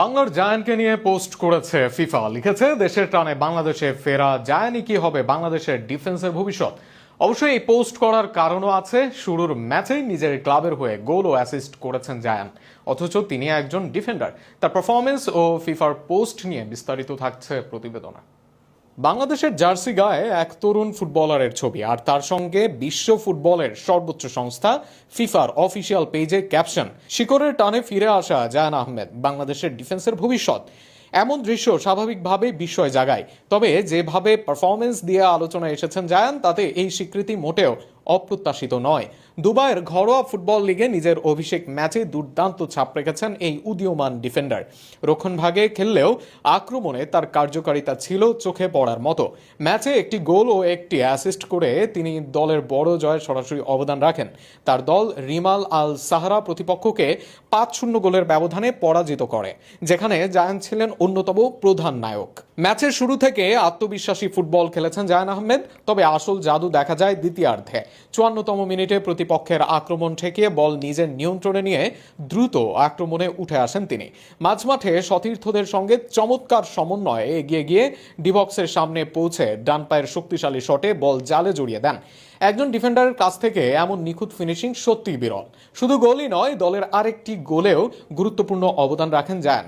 বাংলার জায়ান্টকে নিয়ে পোস্ট করেছে ফিফা। লিখেছে, দেশের টানে বাংলাদেশে ফেরা জায়ান্টই কি হবে বাংলাদেশের ডিফেন্সের ভবিষ্যৎ। অবশ্যই এই পোস্ট করার কারণও আছে। শুরুর ম্যাচেই নিজের ক্লাবের হয়ে গোল ও অ্যাসিস্ট করেছেন জায়ান্ট, অথচ তিনি একজন ডিফেন্ডার। তার পারফরমেন্স ও ফিফার পোস্ট নিয়ে বিস্তারিত থাকছে প্রতিবেদনে। বাংলাদেশের জার্সি গায়ে এক তরুণ ফুটবলারের ছবি, আর তার সঙ্গে বিশ্ব ফুটবলের সর্বোচ্চ সংস্থা ফিফার অফিসিয়াল পেজে ক্যাপশন, শিকড়ের টানে ফিরে আসা জায়ান আহমেদ বাংলাদেশের ডিফেন্সের ভবিষ্যৎ। এমন দৃশ্য স্বাভাবিকভাবেই বিস্ময় জাগায়, তবে যেভাবে পারফরমেন্স দিয়ে আলোচনায় এসেছেন জায়ান, তাতে এই স্বীকৃতি মোটেও অপ্রত্যাশিত নয়। দুবাইয়ের ঘরোয়া ফুটবল লিগে নিজের অভিষেক ম্যাচে দুর্দান্ত ছাপ রেখেছেন এই উদীয়মান ডিফেন্ডার। রক্ষণভাগে খেললেও আক্রমণে তার কার্যকারিতা ছিল চোখে পড়ার মতো। ম্যাচে একটি গোল ও একটি অ্যাসিস্ট করে তিনি দলের বড় জয়ে সরাসরি অবদান রাখেন। তার দল রিমাল আল সাহারা প্রতিপক্ষকে 5-0 গোলের ব্যবধানে পরাজিত করে, যেখানে জায়ান ছিলেন অন্যতম প্রধান নায়ক। ম্যাচের শুরু থেকে আত্মবিশ্বাসী ফুটবল খেলেছেন জায়ান আহমেদ, তবে আসল জাদু দেখা যায় দ্বিতীয়ার্ধে। 54তম মিনিটে প্রতিপক্ষের আক্রমণ ঠেকিয়ে বল নিজের নিয়ন্ত্রণে নিয়ে দ্রুত আক্রমণে উঠে আসেন তিনি। মাঝমাঠে সতীর্থদের সঙ্গে চমৎকার সমন্বয়ে এগিয়ে গিয়ে ডিবক্সের সামনে পৌঁছে ডান পায়ের শক্তিশালী শটে বল জালে জড়িয়ে দেন। একজন ডিফেন্ডারের কাছ থেকে এমন নিখুঁত ফিনিশিং সত্যিই বিরল। শুধু গোলই নয়, দলের আরেকটি গোলেও গুরুত্বপূর্ণ অবদান রাখেন জায়ান।